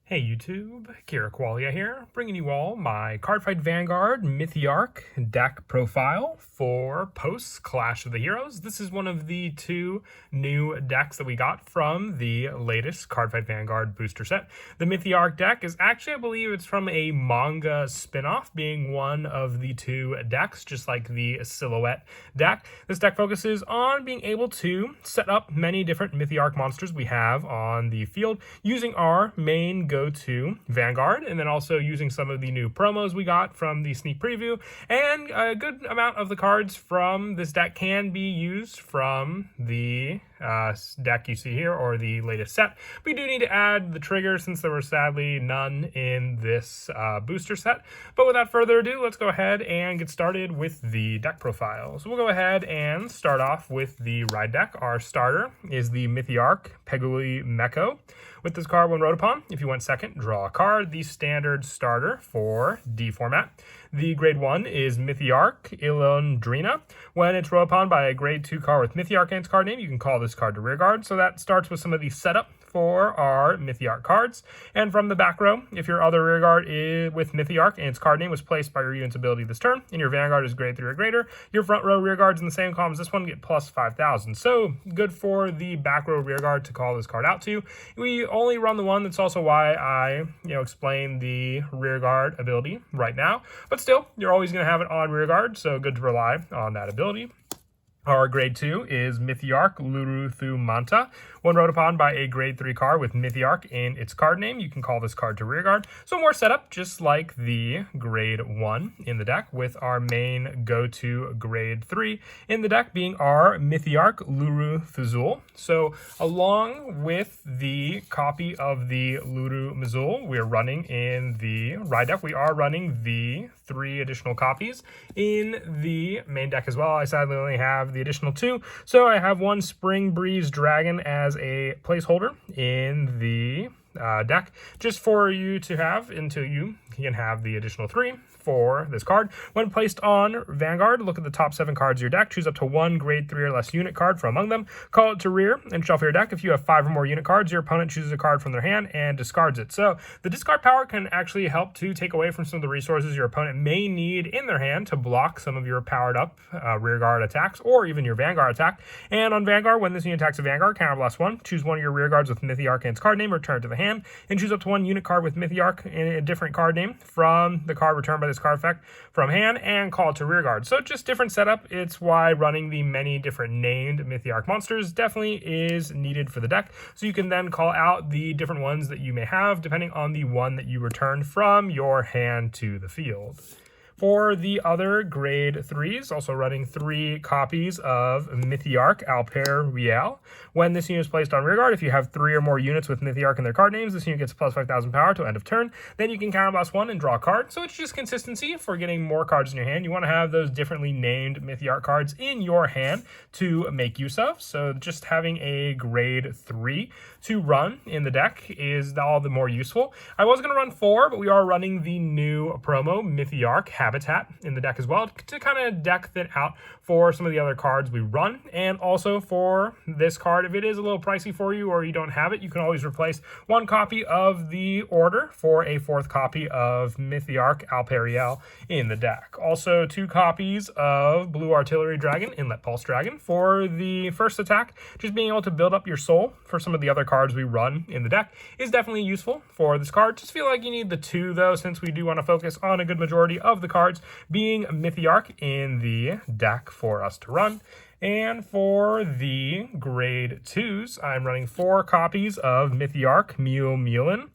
Hey YouTube, Mythiarq here, bringing you all my Cardfight Vanguard Mythiarq deck profile for post-Clash of the Heroes. This is one of the two new decks that we got from the latest Cardfight Vanguard booster set. The Mythiarq deck is actually, I believe it's from a manga spin-off, being one of the two decks, just like the Silhouette deck. This deck focuses on being able to set up many different Mythiarq monsters we have on the field using our main go-to Vanguard, and then also using some of the new promos we got from the sneak preview, and a good amount of the cards from this deck can be used from the deck you see here, or the latest set. We do need to add the trigger since there were sadly none in this booster set. But without further ado, let's go ahead and get started with the deck profile. So we'll go ahead and start off with the ride deck. Our starter is the Mythiarq Peguli Meko. With this card, when wrote upon, if you went second, draw a card. The standard starter for D format. The grade 1 is Mythiarq Ilondrina. When it's wrote upon by a grade 2 card with Mythiarq and its card name, you can call this card to rearguard. So that starts with some of the setup for our Mythiarq cards. And from the back row, if your other rearguard is with Mythiarq and its card name was placed by your unit's ability this turn, and your Vanguard is grade 3 or greater, your front row rearguards in the same column as this one get plus 5,000. So good for the back row rearguard to call this card out to. We only run the one. That's also why I explain the rearguard ability right now. But still, you're always going to have it on rearguard, so good to rely on that ability. Our grade 2 is Mythiarq Luruthu Manta. When wrote upon by a grade 3 card with Mythiarq in its card name, you can call this card to rearguard. So more setup, just like the grade 1 in the deck, with our main go-to grade 3 in the deck being our Mythiarq Luruthu. So along with the copy of the Luruthu, we're running in the ride deck. We are running the 3 additional copies in the main deck as well. I sadly only have the additional 2, so I have one Spring Breeze Dragon as a placeholder in the deck, just for you to have until you can have the additional 3 for this card. When placed on Vanguard, look at the top 7 cards of your deck, choose up to one grade 3 or less unit card from among them, call it to rear, and shuffle your deck. If you have 5 or more unit cards, your opponent chooses a card from their hand and discards it. So the discard power can actually help to take away from some of the resources your opponent may need in their hand to block some of your powered up rearguard attacks, or even your Vanguard attack. And on Vanguard, when this unit attacks a Vanguard, counterblast 1, choose one of your rearguards with Mythiarq and its card name, return it to the hand, and choose up to one unit card with Mythiarq in a different card name from the card returned by this card effect from hand, and call it to rearguard. So just different setup. It's why running the many different named Mythiarq monsters definitely is needed for the deck. So you can then call out the different ones that you may have depending on the one that you returned from your hand to the field. For the other grade 3s, also running 3 copies of Mythiarq Alper Real. When this unit is placed on rearguard, if you have 3 or more units with Mythiarq in their card names, this unit gets plus 5,000 power till end of turn. Then you can counterblast 1 and draw a card. So it's just consistency for getting more cards in your hand. You want to have those differently named Mythiarq cards in your hand to make use of. So just having a grade 3 to run in the deck is all the more useful. I was going to run 4, but we are running the new promo Mythiarq Habitat in the deck as well to kind of deck that out for some of the other cards we run. And also for this card, if it is a little pricey for you or you don't have it, you can always replace 1 copy of the order for a 4th copy of Mythiarq Alperiel in the deck. Also 2 copies of Blue Artillery Dragon, Inlet Pulse Dragon for the first attack. Just being able to build up your soul for some of the other cards we run in the deck is definitely useful for this card. Just feel like you need the 2 though, since we do want to focus on a good majority of the cards being Mythiarq in the deck for us to run. And for the grade 2s, I'm running 4 copies of Mythiarq Mulin,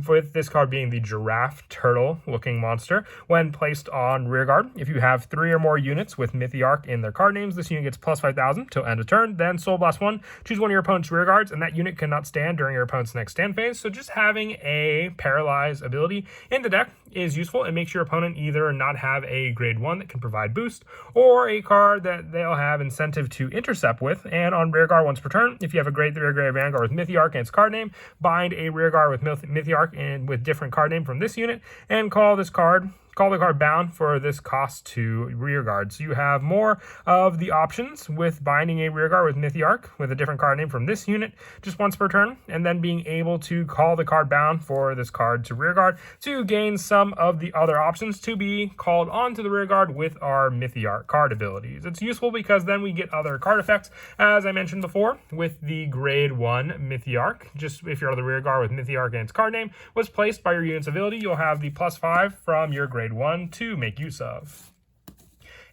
with this card being the giraffe turtle looking monster. When placed on rearguard, if you have 3 or more units with Mythiarq in their card names, this unit gets plus 5,000 till end of turn. Then Soul Blast 1, choose one of your opponent's rearguards, and that unit cannot stand during your opponent's next stand phase. So just having a paralyze ability in the deck is useful. It makes your opponent either not have a grade 1 that can provide boost, or a card that they'll have incentive to intercept with. And on rearguard once per turn, if you have a grade 3 or grade Vanguard with Mythiarq and its card name, bind a rearguard with Mythiarq and with different card name from this unit, and call this card call the card bound for this cost to rearguard. So you have more of the options with binding a rearguard with Mythiarq with a different card name from this unit just once per turn, and then being able to call the card bound for this card to rearguard to gain some of the other options to be called onto the rearguard with our Mythiarq card abilities. It's useful because then we get other card effects, as I mentioned before, with the grade 1 Mythiarq. Just if you're on the rearguard with Mythiarq and its card name was placed by your unit's ability, you'll have the +5 from your grade 1 to make use of.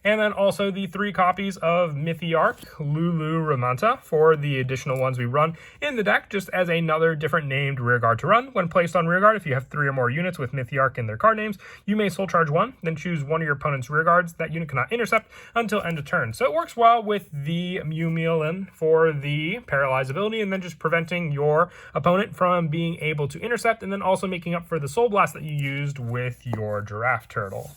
And then also the 3 copies of Mythiarq Lulu Ramanta for the additional ones we run in the deck, just as another different named rearguard to run. When placed on rearguard, if you have 3 or more units with Mythiarq in their card names, you may soul charge 1, then choose one of your opponent's rearguards. That unit cannot intercept until end of turn. So it works well with the Mythiarq for the paralyze ability, and then just preventing your opponent from being able to intercept, and then also making up for the soul blast that you used with your giraffe turtle.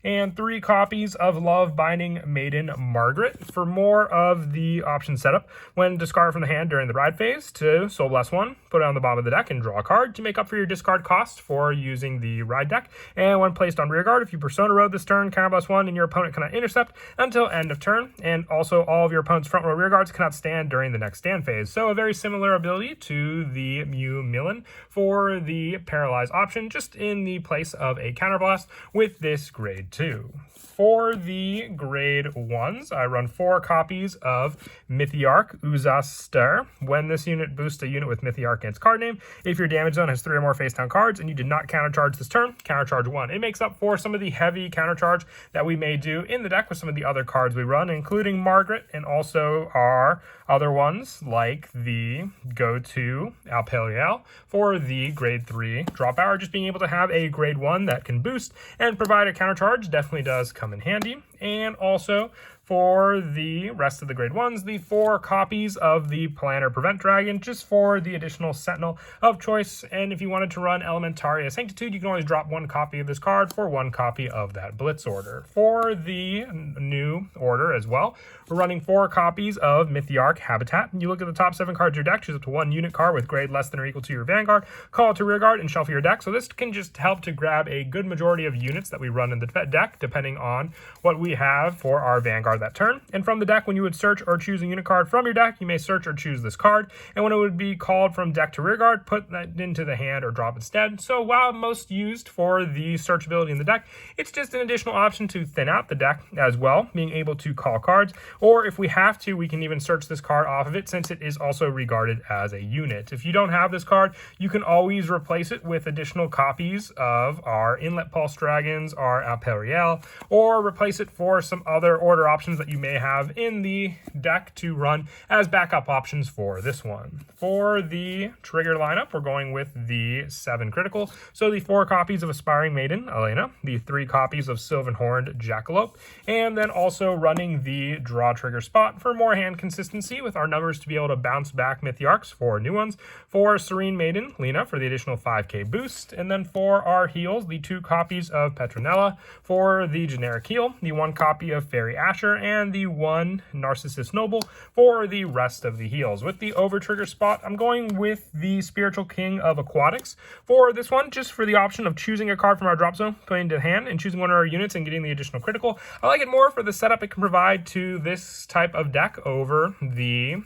And 3 copies of Love Binding Maiden Margaret for more of the option setup. When discard from the hand during the ride phase, to Soul Blast 1, put it on the bottom of the deck and draw a card to make up for your discard cost for using the ride deck. And when placed on rearguard, if you Persona Road this turn, counter blast 1, and your opponent cannot intercept until end of turn. And also all of your opponent's front row rearguards cannot stand during the next stand phase. So a very similar ability to the Mew Millen for the Paralyze option, just in the place of a counterblast with this grade 2. For the grade 1s, I run 4 copies of Mythiarq Uzaster. When this unit boosts a unit with Mythiarq and its card name, if your damage zone has 3 or more face down cards and you did not countercharge this turn, countercharge 1. It makes up for some of the heavy countercharge that we may do in the deck with some of the other cards we run, including Margaret and also our other ones like the go-to Alpeliel for the grade 3 drop hour. Just being able to have a grade 1 that can boost and provide a countercharge definitely does come in handy. And also for the rest of the grade 1s, the 4 copies of the Planner Prevent Dragon, just for the additional Sentinel of choice. And if you wanted to run Elementaria Sanctitude, you can always drop 1 copy of this card for 1 copy of that Blitz order. For the new order as well, we're running 4 copies of Mythiarq Habitat. You look at the top 7 cards of your deck, choose up to 1 unit card with grade less than or equal to your Vanguard, call it to rearguard, and shuffle your deck. So this can just help to grab a good majority of units that we run in the deck, depending on what we have for our Vanguard that turn. And from the deck, when you would search or choose a unit card from your deck, you may search or choose this card. And when it would be called from deck to rearguard, put that into the hand or drop instead. So while most used for the search ability in the deck, it's just an additional option to thin out the deck as well, being able to call cards. Or if we have to, we can even search this card off of it, since it is also regarded as a unit. If you don't have this card, you can always replace it with additional copies of our Inlet Pulse Dragons, our Alperiel, or replace it for some other order options that you may have in the deck to run as backup options for this one. For the trigger lineup, we're going with the 7 critical. So the 4 copies of Aspiring Maiden, Elena, the 3 copies of Sylvan-Horned Jackalope, and then also running the draw trigger spot for more hand consistency with our numbers to be able to bounce back Mythiarqs for new ones. For Serene Maiden, Lena, for the additional 5k boost. And then for our heals, the 2 copies of Petronella for the generic heal, the 1 copy of Fairy Asher, and the 1 Narcissus Noble for the rest of the heals. With the over trigger spot, I'm going with the Spiritual King of Aquatics for this one, just for the option of choosing a card from our drop zone, putting it to hand, and choosing one of our units and getting the additional critical. I like it more for the setup it can provide to this type of deck over the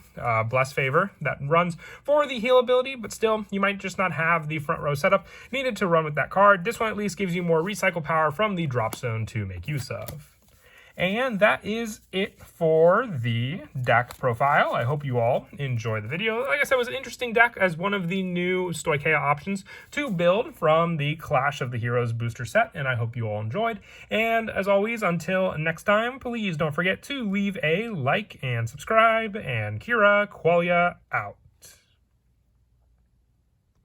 Bless Favor that runs for the heal ability, but still, you might just not have the front row setup needed to run with that card. This one at least gives you more recycle power from the drop zone to make use of. And that is it for the deck profile. I hope you all enjoyed the video. Like I said, it was an interesting deck as one of the new Stoicheia options to build from the Clash of the Heroes booster set, and I hope you all enjoyed. And as always, until next time, please don't forget to leave a like and subscribe, and Kira Qualia out.